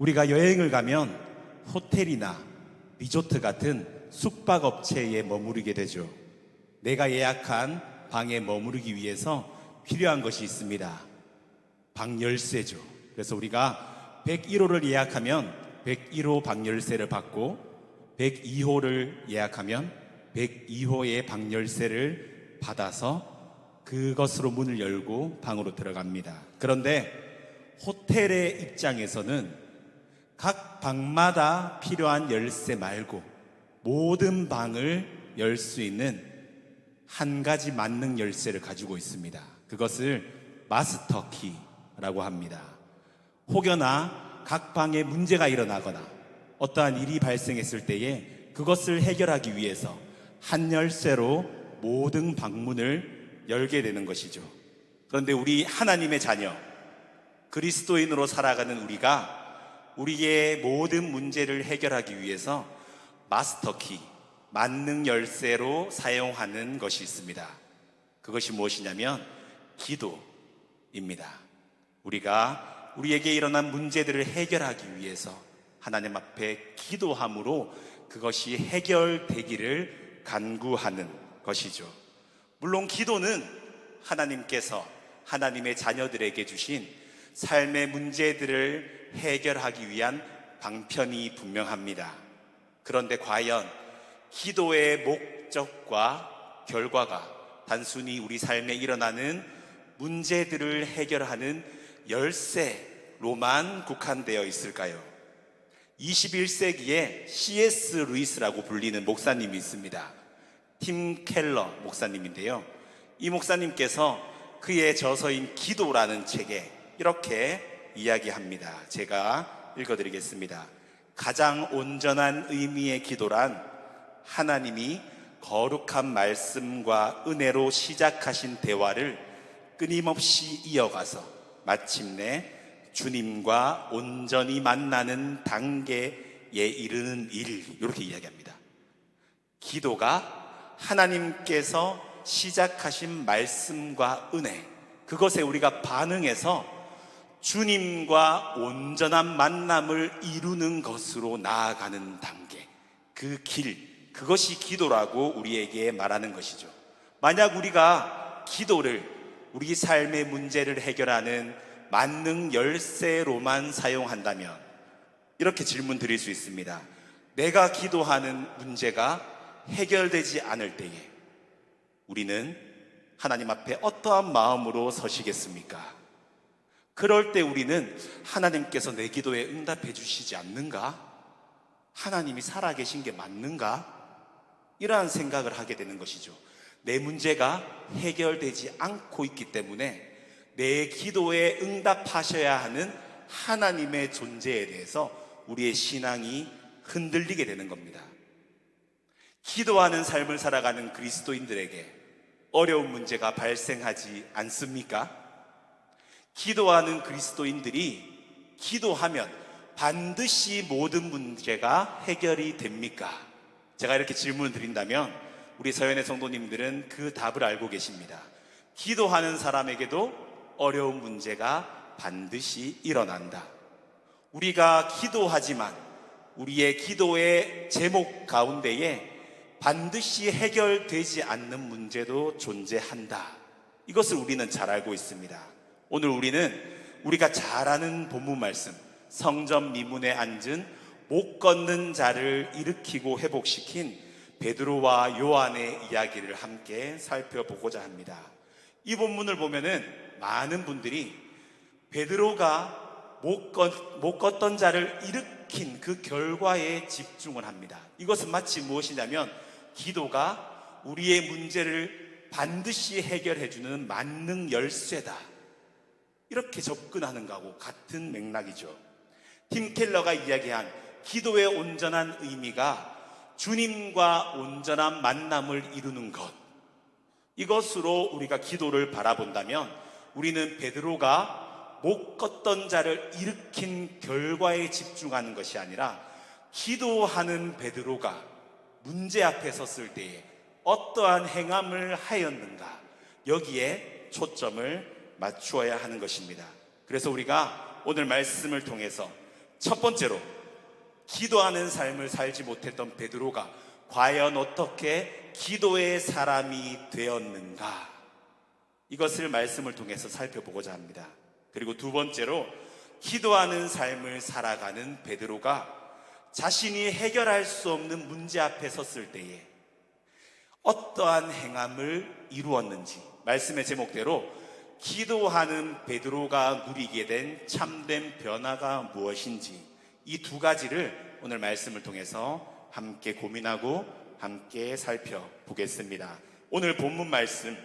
우리가 여행을 가면 호텔이나 리조트 같은 숙박업체에 머무르게 되죠. 내가 예약한 방에 머무르기 위해서 필요한 것이 있습니다. 방 열쇠죠. 그래서 우리가 101호를 예약하면 101호 방 열쇠를 받고 102호를 예약하면 102호의 방 열쇠를 받아서 그것으로 문을 열고 방으로 들어갑니다. 그런데 호텔의 입장에서는 각 방마다 필요한 열쇠 말고 모든 방을 열 수 있는 한 가지 만능 열쇠를 가지고 있습니다. 그것을 마스터 키라고 합니다. 혹여나 각 방에 문제가 일어나거나 어떠한 일이 발생했을 때에 그것을 해결하기 위해서 한 열쇠로 모든 방문을 열게 되는 것이죠. 그런데 우리 하나님의 자녀, 그리스도인으로 살아가는 우리가 우리의 모든 문제를 해결하기 위해서 마스터키, 만능 열쇠로 사용하는 것이 있습니다. 그것이 무엇이냐면 기도입니다. 우리가 우리에게 일어난 문제들을 해결하기 위해서 하나님 앞에 기도함으로 그것이 해결되기를 간구하는 것이죠. 물론 기도는 하나님께서 하나님의 자녀들에게 주신 삶의 문제들을 해결하기 위한 방편이 분명합니다. 그런데 과연 기도의 목적과 결과가 단순히 우리 삶에 일어나는 문제들을 해결하는 열쇠로만 국한되어 있을까요? 21세기에 C.S. 루이스라고 불리는 목사님이 있습니다. 팀 켈러 목사님인데요. 이 목사님께서 그의 저서인 기도라는 책에 이렇게 이야기합니다. 제가 읽어드리겠습니다. 가장 온전한 의미의 기도란 하나님이 거룩한 말씀과 은혜로 시작하신 대화를 끊임없이 이어가서 마침내 주님과 온전히 만나는 단계에 이르는 일, 이렇게 이야기합니다. 기도가 하나님께서 시작하신 말씀과 은혜, 그것에 우리가 반응해서 주님과 온전한 만남을 이루는 것으로 나아가는 단계, 그 길, 그것이 기도라고 우리에게 말하는 것이죠. 만약 우리가 기도를 우리 삶의 문제를 해결하는 만능 열쇠로만 사용한다면 이렇게 질문 드릴 수 있습니다. 내가 기도하는 문제가 해결되지 않을 때에 우리는 하나님 앞에 어떠한 마음으로 서시겠습니까? 그럴 때 우리는 하나님께서 내 기도에 응답해 주시지 않는가? 하나님이 살아계신 게 맞는가? 이러한 생각을 하게 되는 것이죠. 내 문제가 해결되지 않고 있기 때문에 내 기도에 응답하셔야 하는 하나님의 존재에 대해서 우리의 신앙이 흔들리게 되는 겁니다. 기도하는 삶을 살아가는 그리스도인들에게 어려운 문제가 발생하지 않습니까? 기도하는 그리스도인들이 기도하면 반드시 모든 문제가 해결이 됩니까? 제가 이렇게 질문을 드린다면 우리 서연의 성도님들은 그 답을 알고 계십니다. 기도하는 사람에게도 어려운 문제가 반드시 일어난다. 우리가 기도하지만 우리의 기도의 제목 가운데에 반드시 해결되지 않는 문제도 존재한다. 이것을 우리는 잘 알고 있습니다. 오늘 우리는 우리가 잘 아는 본문 말씀, 성전 미문에 앉은 못 걷는 자를 일으키고 회복시킨 베드로와 요한의 이야기를 함께 살펴보고자 합니다. 이 본문을 보면은 많은 분들이 베드로가 못 걷던 자를 일으킨 그 결과에 집중을 합니다. 이것은 마치 무엇이냐면 기도가 우리의 문제를 반드시 해결해주는 만능 열쇠다, 이렇게 접근하는 것하고 같은 맥락이죠. 팀 켈러가 이야기한 기도의 온전한 의미가 주님과 온전한 만남을 이루는 것, 이것으로 우리가 기도를 바라본다면 우리는 베드로가 못 걷던 자를 일으킨 결과에 집중하는 것이 아니라 기도하는 베드로가 문제 앞에 섰을 때에 어떠한 행함을 하였는가, 여기에 초점을 맞추어야 하는 것입니다. 그래서 우리가 오늘 말씀을 통해서 첫 번째로, 기도하는 삶을 살지 못했던 베드로가 과연 어떻게 기도의 사람이 되었는가, 이것을 말씀을 통해서 살펴보고자 합니다. 그리고 두 번째로, 기도하는 삶을 살아가는 베드로가 자신이 해결할 수 없는 문제 앞에 섰을 때에 어떠한 행함을 이루었는지, 말씀의 제목대로 기도하는 베드로가 누리게 된 참된 변화가 무엇인지, 이 두 가지를 오늘 말씀을 통해서 함께 고민하고 함께 살펴보겠습니다. 오늘 본문 말씀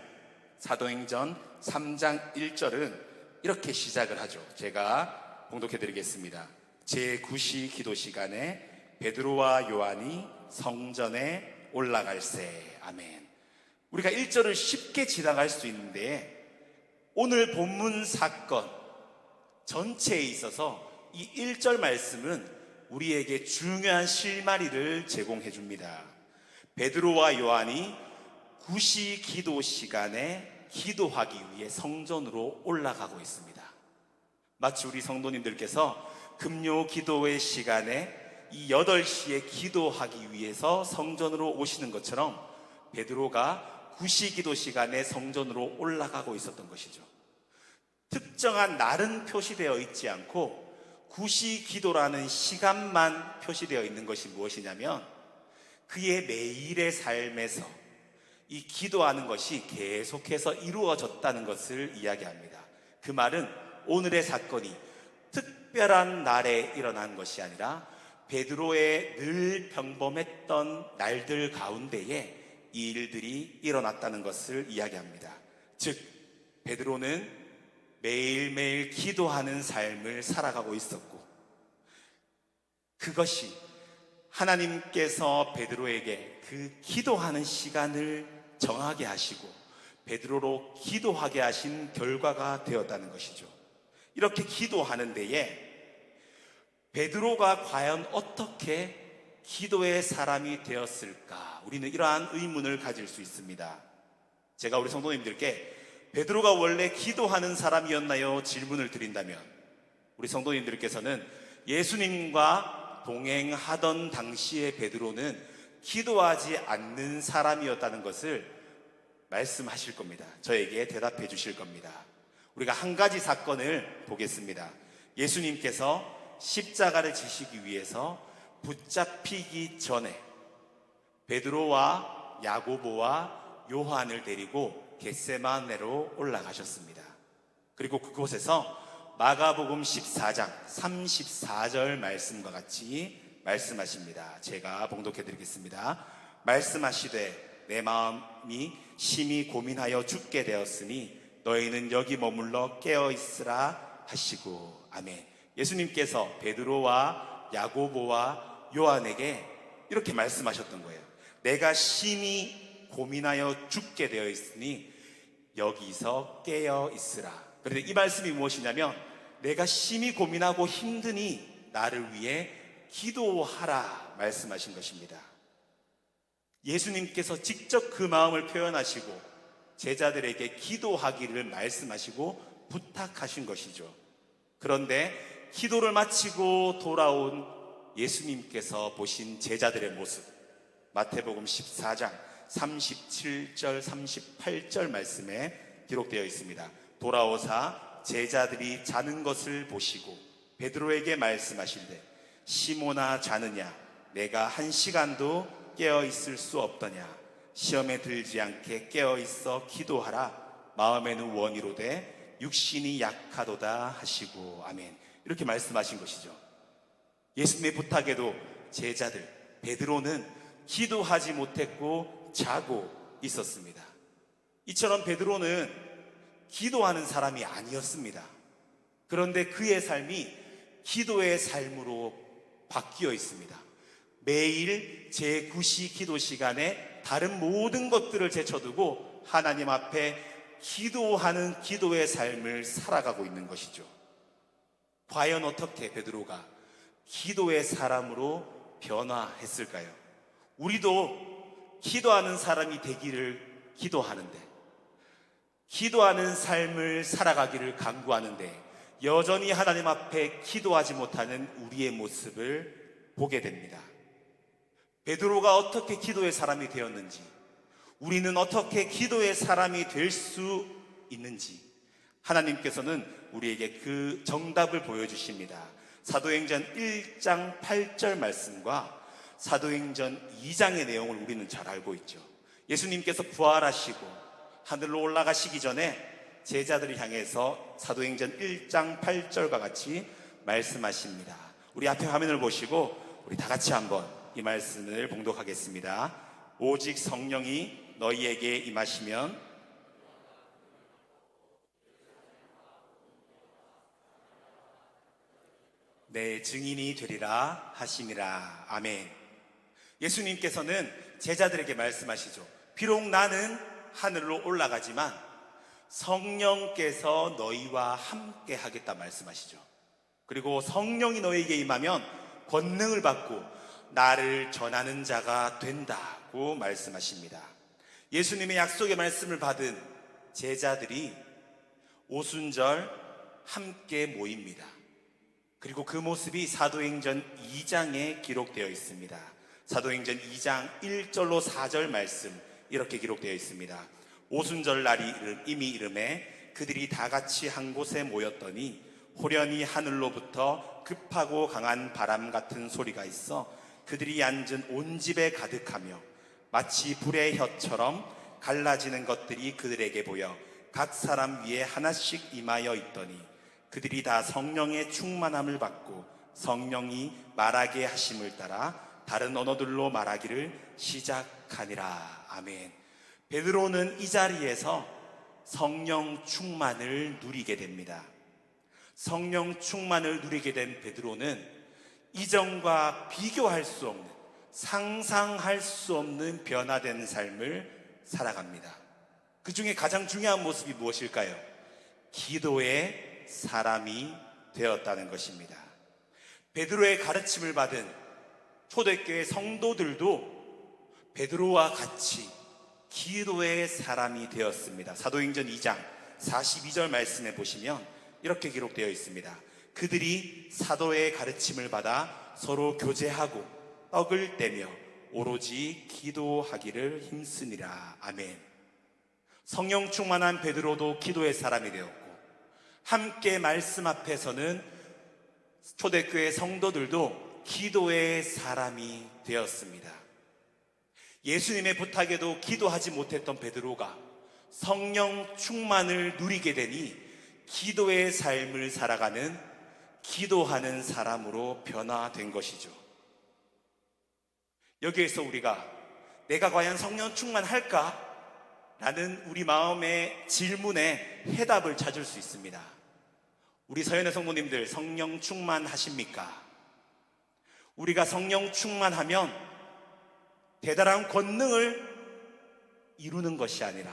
사도행전 3장 1절은 이렇게 시작을 하죠. 제가 봉독해 드리겠습니다. 제9시 기도 시간에 베드로와 요한이 성전에 올라갈세. 아멘. 우리가 1절을 쉽게 지나갈 수 있는데 오늘 본문 사건 전체에 있어서 이 1절 말씀은 우리에게 중요한 실마리를 제공해 줍니다. 베드로와 요한이 9시 기도 시간에 기도하기 위해 성전으로 올라가고 있습니다. 마치 우리 성도님들께서 금요 기도회 시간에 이 8시에 기도하기 위해서 성전으로 오시는 것처럼 베드로가 9시 기도 시간에 성전으로 올라가고 있었던 것이죠. 특정한 날은 표시되어 있지 않고 9시 기도라는 시간만 표시되어 있는 것이 무엇이냐면 그의 매일의 삶에서 이 기도하는 것이 계속해서 이루어졌다는 것을 이야기합니다. 그 말은 오늘의 사건이 특별한 날에 일어난 것이 아니라 베드로의 늘 평범했던 날들 가운데에 이 일들이 일어났다는 것을 이야기합니다. 즉 베드로는 매일매일 기도하는 삶을 살아가고 있었고, 그것이 하나님께서 베드로에게 그 기도하는 시간을 정하게 하시고 베드로로 기도하게 하신 결과가 되었다는 것이죠. 이렇게 기도하는 데에 베드로가 과연 어떻게 기도의 사람이 되었을까? 우리는 이러한 의문을 가질 수 있습니다. 제가 우리 성도님들께 베드로가 원래 기도하는 사람이었나요? 질문을 드린다면 우리 성도님들께서는 예수님과 동행하던 당시의 베드로는 기도하지 않는 사람이었다는 것을 말씀하실 겁니다. 저에게 대답해 주실 겁니다. 우리가 한 가지 사건을 보겠습니다. 예수님께서 십자가를 지시기 위해서 붙잡히기 전에 베드로와 야고보와 요한을 데리고 겟세마네로 올라가셨습니다. 그리고 그곳에서 마가복음 14장 34절 말씀과 같이 말씀하십니다. 제가 봉독해 드리겠습니다. 말씀하시되 내 마음이 심히 고민하여 죽게 되었으니 너희는 여기 머물러 깨어 있으라 하시고. 아멘. 예수님께서 베드로와 야고보와 요한에게 이렇게 말씀하셨던 거예요. 내가 심히 고민하여 죽게 되어 있으니 여기서 깨어 있으라. 그런데 이 말씀이 무엇이냐면 내가 심히 고민하고 힘드니 나를 위해 기도하라 말씀하신 것입니다. 예수님께서 직접 그 마음을 표현하시고 제자들에게 기도하기를 말씀하시고 부탁하신 것이죠. 그런데 기도를 마치고 돌아온 예수님께서 보신 제자들의 모습, 마태복음 14장 37절 38절 말씀에 기록되어 있습니다. 돌아오사 제자들이 자는 것을 보시고 베드로에게 말씀하실되 시몬아 자느냐 내가 1시간도 깨어 있을 수 없더냐 시험에 들지 않게 깨어 있어 기도하라 마음에는 원이로되 육신이 약하도다 하시고. 아멘. 이렇게 말씀하신 것이죠. 예수님의 부탁에도 제자들 베드로는 기도하지 못했고 자고 있었습니다. 이처럼 베드로는 기도하는 사람이 아니었습니다. 그런데 그의 삶이 기도의 삶으로 바뀌어 있습니다. 매일 제9시 기도 시간에 다른 모든 것들을 제쳐두고 하나님 앞에 기도하는 기도의 삶을 살아가고 있는 것이죠. 과연 어떻게 베드로가 기도의 사람으로 변화했을까요? 우리도 기도하는 사람이 되기를 기도하는데, 기도하는 삶을 살아가기를 간구하는데 여전히 하나님 앞에 기도하지 못하는 우리의 모습을 보게 됩니다. 베드로가 어떻게 기도의 사람이 되었는지, 우리는 어떻게 기도의 사람이 될 수 있는지 하나님께서는 우리에게 그 정답을 보여주십니다. 사도행전 1장 8절 말씀과 사도행전 2장의 내용을 우리는 잘 알고 있죠. 예수님께서 부활하시고 하늘로 올라가시기 전에 제자들을 향해서 사도행전 1장 8절과 같이 말씀하십니다. 우리 앞에 화면을 보시고 우리 다 같이 한번 이 말씀을 봉독하겠습니다. 오직 성령이 너희에게 임하시면 내 증인이 되리라 하심이라. 아멘. 예수님께서는 제자들에게 말씀하시죠. 비록 나는 하늘로 올라가지만 성령께서 너희와 함께 하겠다 말씀하시죠. 그리고 성령이 너희에게 임하면 권능을 받고 나를 전하는 자가 된다고 말씀하십니다. 예수님의 약속의 말씀을 받은 제자들이 오순절 함께 모입니다. 그리고 그 모습이 사도행전 2장에 기록되어 있습니다. 사도행전 2장 1절로 4절 말씀 이렇게 기록되어 있습니다. 오순절 날이 이미 이름에 그들이 다 같이 한 곳에 모였더니 호련히 하늘로부터 급하고 강한 바람 같은 소리가 있어 그들이 앉은 온 집에 가득하며 마치 불의 혀처럼 갈라지는 것들이 그들에게 보여 각 사람 위에 하나씩 임하여 있더니 그들이 다 성령의 충만함을 받고 성령이 말하게 하심을 따라 다른 언어들로 말하기를 시작하니라. 아멘. 베드로는 이 자리에서 성령 충만을 누리게 됩니다. 성령 충만을 누리게 된 베드로는 이전과 비교할 수 없는, 상상할 수 없는 변화된 삶을 살아갑니다. 그 중에 가장 중요한 모습이 무엇일까요? 기도의 사람이 되었다는 것입니다. 베드로의 가르침을 받은 초대교회 성도들도 베드로와 같이 기도의 사람이 되었습니다. 사도행전 2장 42절 말씀에 보시면 이렇게 기록되어 있습니다. 그들이 사도의 가르침을 받아 서로 교제하고 떡을 떼며 오로지 기도하기를 힘쓰니라. 아멘. 성령 충만한 베드로도 기도의 사람이 되었고 함께 말씀 앞에서는 초대교회 성도들도 기도의 사람이 되었습니다. 예수님의 부탁에도 기도하지 못했던 베드로가 성령 충만을 누리게 되니 기도의 삶을 살아가는 기도하는 사람으로 변화된 것이죠. 여기에서 우리가 내가 과연 성령 충만할까? 라는 우리 마음의 질문에 해답을 찾을 수 있습니다. 우리 서연의 성도님들 성령 충만하십니까? 우리가 성령 충만하면 대단한 권능을 이루는 것이 아니라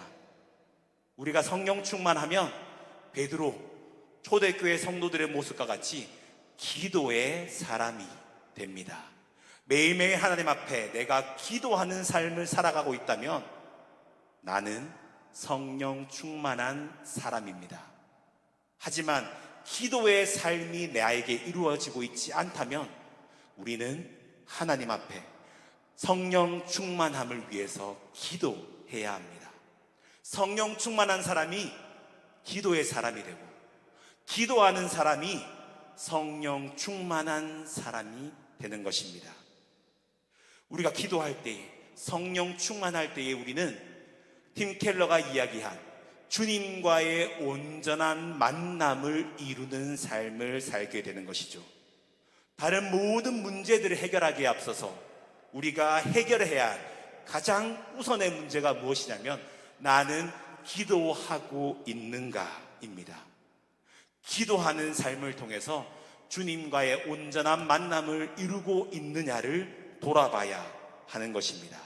우리가 성령 충만하면 베드로 초대교회 성도들의 모습과 같이 기도의 사람이 됩니다. 매일매일 하나님 앞에 내가 기도하는 삶을 살아가고 있다면 나는 성령 충만한 사람입니다. 하지만 기도의 삶이 나에게 이루어지고 있지 않다면 우리는 하나님 앞에 성령 충만함을 위해서 기도해야 합니다. 성령 충만한 사람이 기도의 사람이 되고 기도하는 사람이 성령 충만한 사람이 되는 것입니다. 우리가 기도할 때에 성령 충만할 때에 우리는 팀 켈러가 이야기한 주님과의 온전한 만남을 이루는 삶을 살게 되는 것이죠. 다른 모든 문제들을 해결하기에 앞서서 우리가 해결해야 할 가장 우선의 문제가 무엇이냐면 나는 기도하고 있는가입니다. 기도하는 삶을 통해서 주님과의 온전한 만남을 이루고 있느냐를 돌아봐야 하는 것입니다.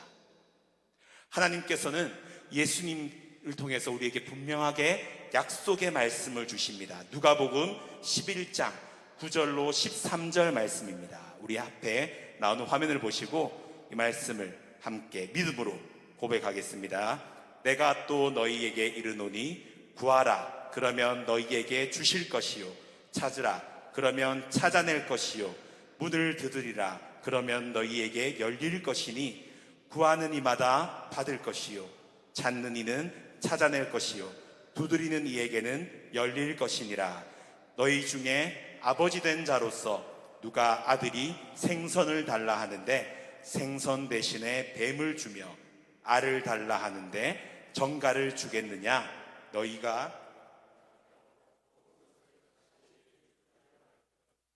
하나님께서는 예수님을 통해서 우리에게 분명하게 약속의 말씀을 주십니다. 누가복음 11장 9절로 13절 말씀입니다. 우리 앞에 나오는 화면을 보시고 이 말씀을 함께 믿음으로 고백하겠습니다. 내가 또 너희에게 이르노니 구하라 그러면 너희에게 주실 것이요 찾으라 그러면 찾아낼 것이요 문을 두드리라 그러면 너희에게 열릴 것이니 구하는 이마다 받을 것이요 찾는 이는 찾아낼 것이요 두드리는 이에게는 열릴 것이니라. 너희 중에 아버지 된 자로서 누가 아들이 생선을 달라 하는데 생선 대신에 뱀을 주며 알을 달라 하는데 정갈을 주겠느냐? 너희가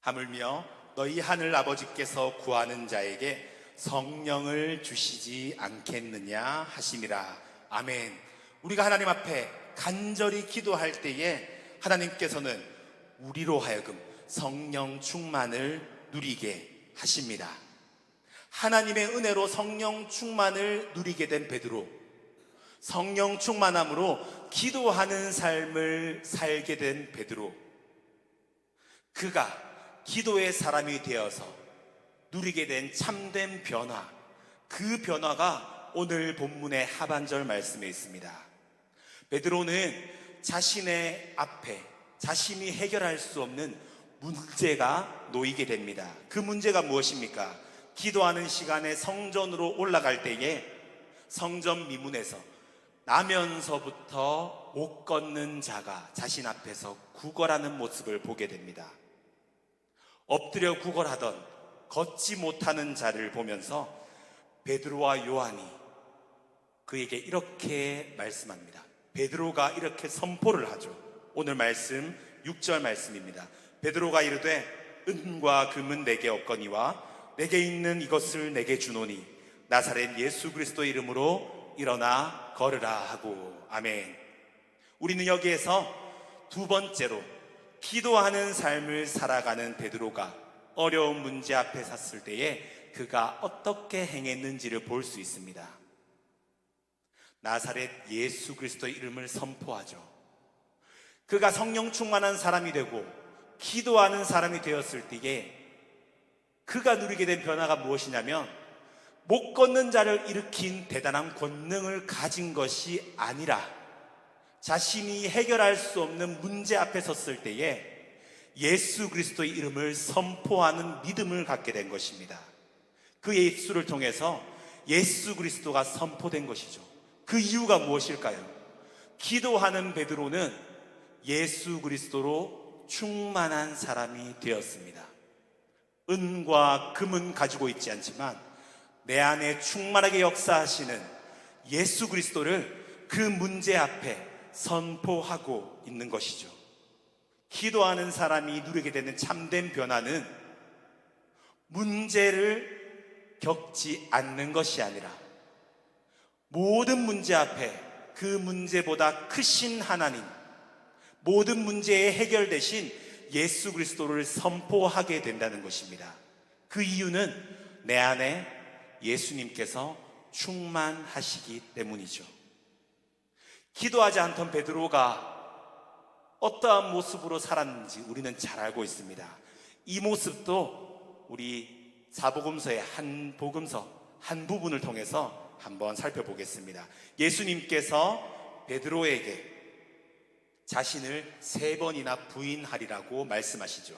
하물며 너희 하늘 아버지께서 구하는 자에게 성령을 주시지 않겠느냐 하심이라. 아멘. 우리가 하나님 앞에 간절히 기도할 때에 하나님께서는 우리로 하여금 성령 충만을 누리게 하십니다. 하나님의 은혜로 성령 충만을 누리게 된 베드로, 성령 충만함으로 기도하는 삶을 살게 된 베드로, 그가 기도의 사람이 되어서 누리게 된 참된 변화, 그 변화가 오늘 본문의 하반절 말씀에 있습니다. 베드로는 자신의 앞에 자신이 해결할 수 없는 문제가 놓이게 됩니다. 그 문제가 무엇입니까? 기도하는 시간에 성전으로 올라갈 때에 성전 미문에서 나면서부터 못 걷는 자가 자신 앞에서 구걸하는 모습을 보게 됩니다. 엎드려 구걸하던 걷지 못하는 자를 보면서 베드로와 요한이 그에게 이렇게 말씀합니다. 베드로가 이렇게 선포를 하죠. 오늘 말씀 6절 말씀입니다. 베드로가 이르되 은과 금은 내게 없거니와 내게 있는 이것을 내게 주노니 나사렛 예수 그리스도 이름으로 일어나 걸으라 하고. 아멘. 우리는 여기에서 두 번째로 기도하는 삶을 살아가는 베드로가 어려운 문제 앞에 섰을 때에 그가 어떻게 행했는지를 볼 수 있습니다. 나사렛 예수 그리스도의 이름을 선포하죠. 그가 성령 충만한 사람이 되고 기도하는 사람이 되었을 때에 그가 누리게 된 변화가 무엇이냐면 못 걷는 자를 일으킨 대단한 권능을 가진 것이 아니라 자신이 해결할 수 없는 문제 앞에 섰을 때에 예수 그리스도의 이름을 선포하는 믿음을 갖게 된 것입니다. 그 예수를 통해서 예수 그리스도가 선포된 것이죠. 그 이유가 무엇일까요? 기도하는 베드로는 예수 그리스도로 충만한 사람이 되었습니다. 은과 금은 가지고 있지 않지만 내 안에 충만하게 역사하시는 예수 그리스도를 그 문제 앞에 선포하고 있는 것이죠. 기도하는 사람이 누리게 되는 참된 변화는 문제를 겪지 않는 것이 아니라 모든 문제 앞에 그 문제보다 크신 하나님, 모든 문제의 해결 대신 예수 그리스도를 선포하게 된다는 것입니다. 그 이유는 내 안에 예수님께서 충만하시기 때문이죠. 기도하지 않던 베드로가 어떠한 모습으로 살았는지 우리는 잘 알고 있습니다. 이 모습도 우리 사복음서의 한 복음서 한 부분을 통해서 한번 살펴보겠습니다. 예수님께서 베드로에게 자신을 3번이나 부인하리라고 말씀하시죠.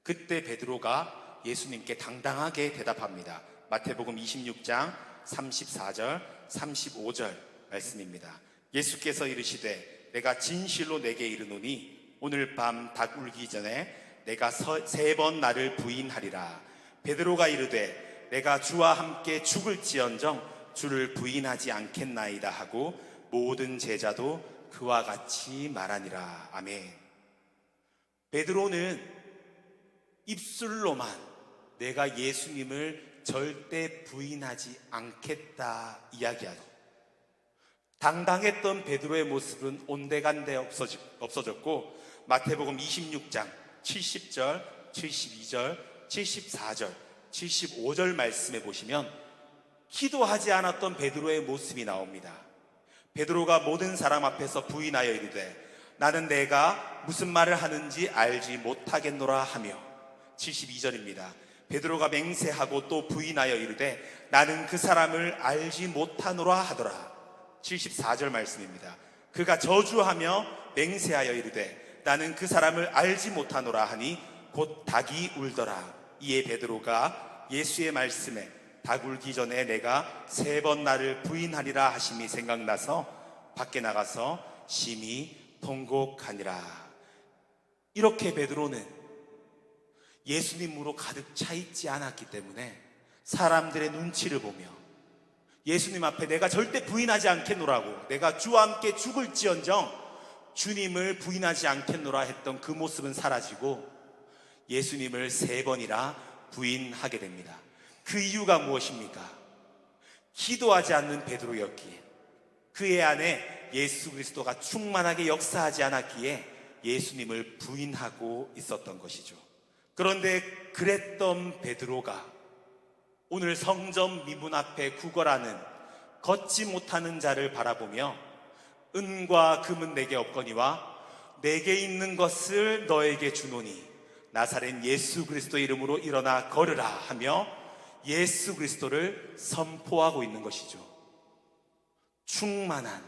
그때 베드로가 예수님께 당당하게 대답합니다. 마태복음 26장 34절 35절 말씀입니다. 예수께서 이르시되 내가 진실로 내게 이르노니 오늘 밤 닭 울기 전에 내가 3번 나를 부인하리라. 베드로가 이르되 내가 주와 함께 죽을지언정 주를 부인하지 않겠나이다 하고 모든 제자도 그와 같이 말하니라. 아멘. 베드로는 입술로만 내가 예수님을 절대 부인하지 않겠다 이야기하죠. 당당했던 베드로의 모습은 온데간데 없어졌고 마태복음 26장 70절, 72절, 74절, 75절 말씀에 보시면 기도하지 않았던 베드로의 모습이 나옵니다. 베드로가 모든 사람 앞에서 부인하여 이르되 나는 내가 무슨 말을 하는지 알지 못하겠노라 하며 72절입니다. 베드로가 맹세하고 또 부인하여 이르되 나는 그 사람을 알지 못하노라 하더라. 74절 말씀입니다. 그가 저주하며 맹세하여 이르되 나는 그 사람을 알지 못하노라 하니 곧 닭이 울더라. 이에 베드로가 예수의 말씀에 닭 울기 전에 내가 3번 나를 부인하리라 하심이 생각나서 밖에 나가서 심히 통곡하니라. 이렇게 베드로는 예수님으로 가득 차 있지 않았기 때문에 사람들의 눈치를 보며 예수님 앞에 내가 절대 부인하지 않겠노라고, 내가 주와 함께 죽을지언정 주님을 부인하지 않겠노라 했던 그 모습은 사라지고 예수님을 3번이나 부인하게 됩니다. 그 이유가 무엇입니까? 기도하지 않는 베드로였기에, 그의 안에 예수 그리스도가 충만하게 역사하지 않았기에 예수님을 부인하고 있었던 것이죠. 그런데 그랬던 베드로가 오늘 성전 미문 앞에 구걸하는 걷지 못하는 자를 바라보며 은과 금은 내게 없거니와 내게 있는 것을 너에게 주노니 나사렛 예수 그리스도 이름으로 일어나 걸으라 하며 예수 그리스도를 선포하고 있는 것이죠. 충만한,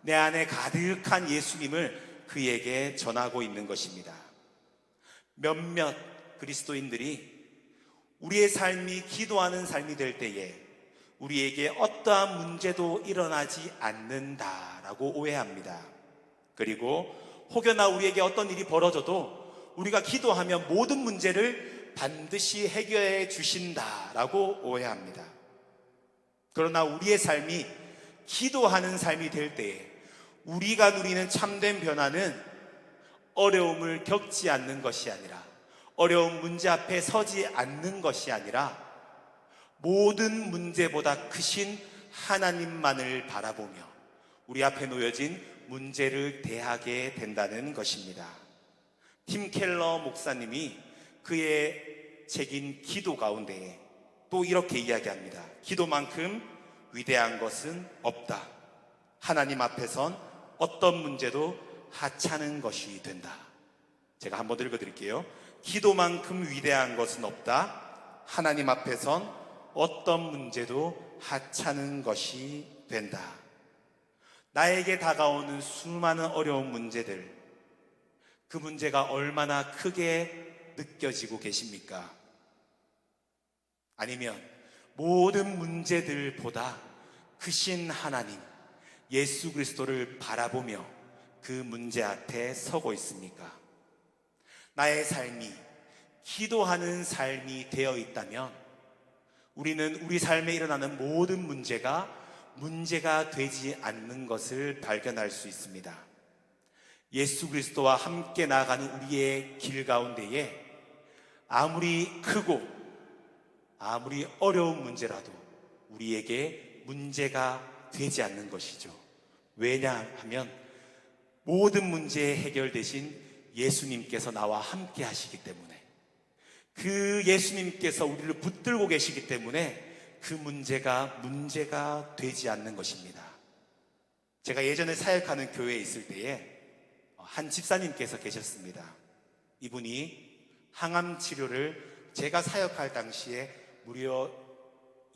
내 안에 가득한 예수님을 그에게 전하고 있는 것입니다. 몇몇 그리스도인들이 우리의 삶이 기도하는 삶이 될 때에 우리에게 어떠한 문제도 일어나지 않는다라고 오해합니다. 그리고 혹여나 우리에게 어떤 일이 벌어져도 우리가 기도하면 모든 문제를 반드시 해결해 주신다라고 오해합니다. 그러나 우리의 삶이 기도하는 삶이 될 때에 우리가 누리는 참된 변화는 어려움을 겪지 않는 것이 아니라, 어려운 문제 앞에 서지 않는 것이 아니라 모든 문제보다 크신 하나님만을 바라보며 우리 앞에 놓여진 문제를 대하게 된다는 것입니다. 팀 켈러 목사님이 그의 책인 기도 가운데에 또 이렇게 이야기합니다. 기도만큼 위대한 것은 없다. 하나님 앞에선 어떤 문제도 하찮은 것이 된다. 제가 한번 읽어드릴게요. 기도만큼 위대한 것은 없다. 하나님 앞에선 어떤 문제도 하찮은 것이 된다. 나에게 다가오는 수많은 어려운 문제들, 그 문제가 얼마나 크게 느껴지고 계십니까? 아니면 모든 문제들보다 크신 하나님 예수 그리스도를 바라보며 그 문제 앞에 서고 있습니까? 나의 삶이 기도하는 삶이 되어 있다면 우리는 우리 삶에 일어나는 모든 문제가 되지 않는 것을 발견할 수 있습니다. 예수 그리스도와 함께 나아가는 우리의 길 가운데에 아무리 크고 아무리 어려운 문제라도 우리에게 문제가 되지 않는 것이죠. 왜냐하면 모든 문제의 해결 대신 예수님께서 나와 함께 하시기 때문에, 그 예수님께서 우리를 붙들고 계시기 때문에 그 문제가 되지 않는 것입니다. 제가 예전에 사역하는 교회에 있을 때에 한 집사님께서 계셨습니다. 이분이 항암 치료를 제가 사역할 당시에 무려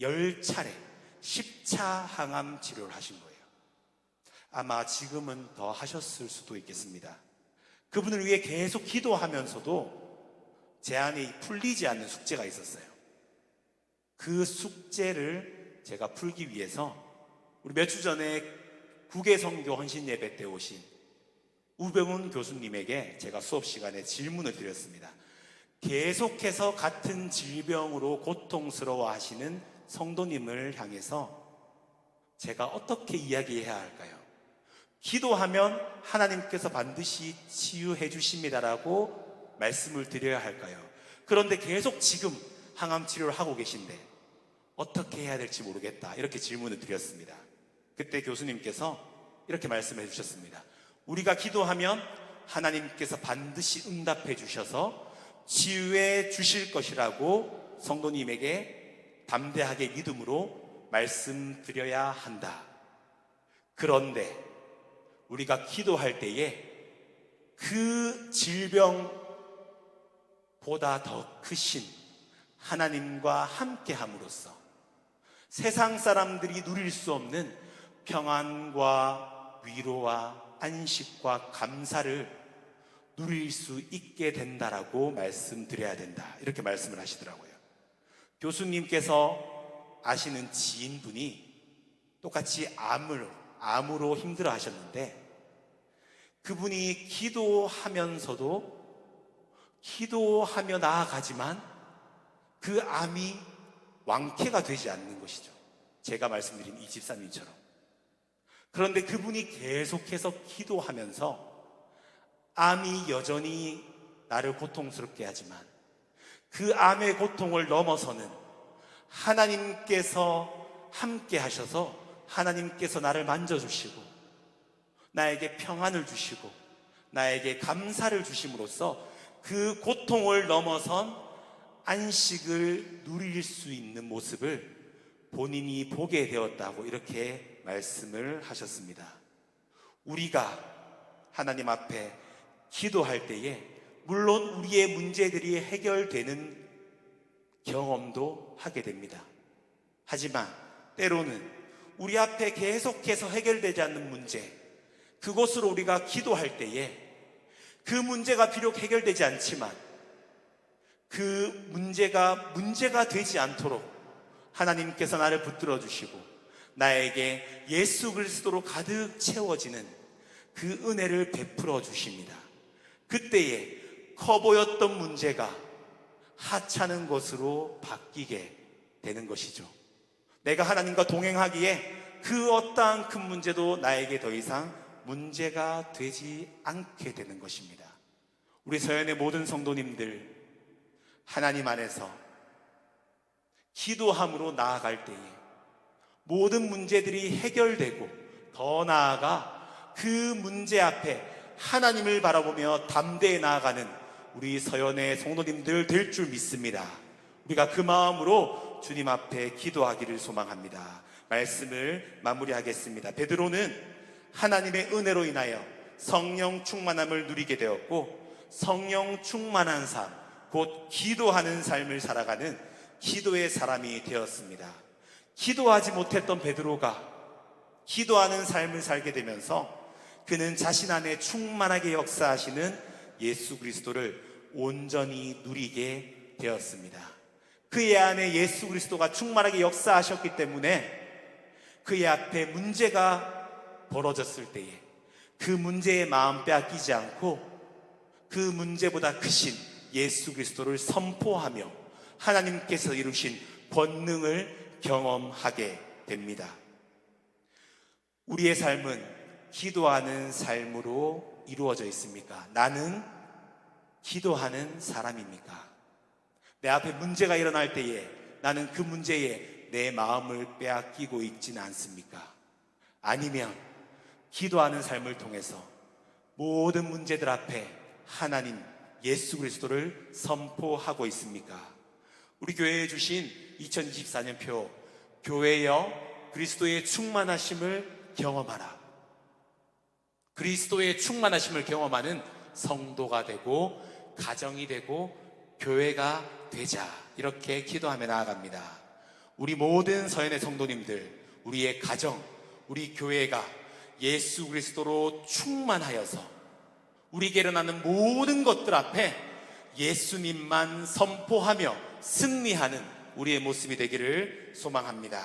10차례 10차 항암 치료를 하신 거예요. 아마 지금은 더 하셨을 수도 있겠습니다. 그분을 위해 계속 기도하면서도 제 안에 풀리지 않는 숙제가 있었어요. 그 숙제를 제가 풀기 위해서 우리 몇 주 전에 국외선교 헌신 예배 때 오신 우병훈 교수님에게 제가 수업 시간에 질문을 드렸습니다. 계속해서 같은 질병으로 고통스러워 하시는 성도님을 향해서 제가 어떻게 이야기해야 할까요? 기도하면 하나님께서 반드시 치유해 주십니다라고 말씀을 드려야 할까요? 그런데 계속 지금 항암 치료를 하고 계신데 어떻게 해야 될지 모르겠다, 이렇게 질문을 드렸습니다. 그때 교수님께서 이렇게 말씀해 주셨습니다. 우리가 기도하면 하나님께서 반드시 응답해 주셔서 치유해 주실 것이라고 성도님에게 담대하게 믿음으로 말씀드려야 한다. 그런데 우리가 기도할 때에 그 질병보다 더 크신 하나님과 함께 함으로써 세상 사람들이 누릴 수 없는 평안과 위로와 안식과 감사를 누릴 수 있게 된다라고 말씀드려야 된다. 이렇게 말씀을 하시더라고요. 교수님께서 아시는 지인분이 똑같이 암으로 힘들어 하셨는데, 그분이 기도하면서도 기도하며 나아가지만 그 암이 완쾌가 되지 않는 것이죠. 제가 말씀드린 이 집사님처럼. 그런데 그분이 계속해서 기도하면서 암이 여전히 나를 고통스럽게 하지만 그 암의 고통을 넘어서는 하나님께서 함께 하셔서 하나님께서 나를 만져주시고 나에게 평안을 주시고 나에게 감사를 주심으로써 그 고통을 넘어선 안식을 누릴 수 있는 모습을 본인이 보게 되었다고 이렇게 말씀을 하셨습니다. 우리가 하나님 앞에 기도할 때에 물론 우리의 문제들이 해결되는 경험도 하게 됩니다. 하지만 때로는 우리 앞에 계속해서 해결되지 않는 문제, 그곳으로 우리가 기도할 때에 그 문제가 비록 해결되지 않지만 그 문제가 되지 않도록 하나님께서 나를 붙들어 주시고 나에게 예수 그리스도로 가득 채워지는 그 은혜를 베풀어 주십니다. 그때에 커 보였던 문제가 하찮은 것으로 바뀌게 되는 것이죠. 내가 하나님과 동행하기에 그 어떠한 큰 문제도 나에게 더 이상 문제가 되지 않게 되는 것입니다. 우리 서연의 모든 성도님들, 하나님 안에서 기도함으로 나아갈 때에 모든 문제들이 해결되고 더 나아가 그 문제 앞에 하나님을 바라보며 담대히 나아가는 우리 서연의 성도님들 될 줄 믿습니다. 우리가 그 마음으로 주님 앞에 기도하기를 소망합니다. 말씀을 마무리하겠습니다. 베드로는 하나님의 은혜로 인하여 성령 충만함을 누리게 되었고 성령 충만한 삶, 곧 기도하는 삶을 살아가는 기도의 사람이 되었습니다. 기도하지 못했던 베드로가 기도하는 삶을 살게 되면서 그는 자신 안에 충만하게 역사하시는 예수 그리스도를 온전히 누리게 되었습니다. 그의 안에 예수 그리스도가 충만하게 역사하셨기 때문에 그의 앞에 문제가 벌어졌을 때에 그 문제의 마음 빼앗기지 않고 그 문제보다 크신 예수 그리스도를 선포하며 하나님께서 이루신 권능을 경험하게 됩니다. 우리의 삶은 기도하는 삶으로 이루어져 있습니까? 나는 기도하는 사람입니까? 내 앞에 문제가 일어날 때에 나는 그 문제에 내 마음을 빼앗기고 있지는 않습니까? 아니면 기도하는 삶을 통해서 모든 문제들 앞에 하나님 예수 그리스도를 선포하고 있습니까? 우리 교회에 주신 2024년 표, 교회여 그리스도의 충만하심을 경험하라. 그리스도의 충만하심을 경험하는 성도가 되고 가정이 되고 교회가 되자, 이렇게 기도하며 나아갑니다. 우리 모든 서연의 성도님들, 우리의 가정, 우리 교회가 예수 그리스도로 충만하여서 우리에게 일어나는 모든 것들 앞에 예수님만 선포하며 승리하는 우리의 모습이 되기를 소망합니다.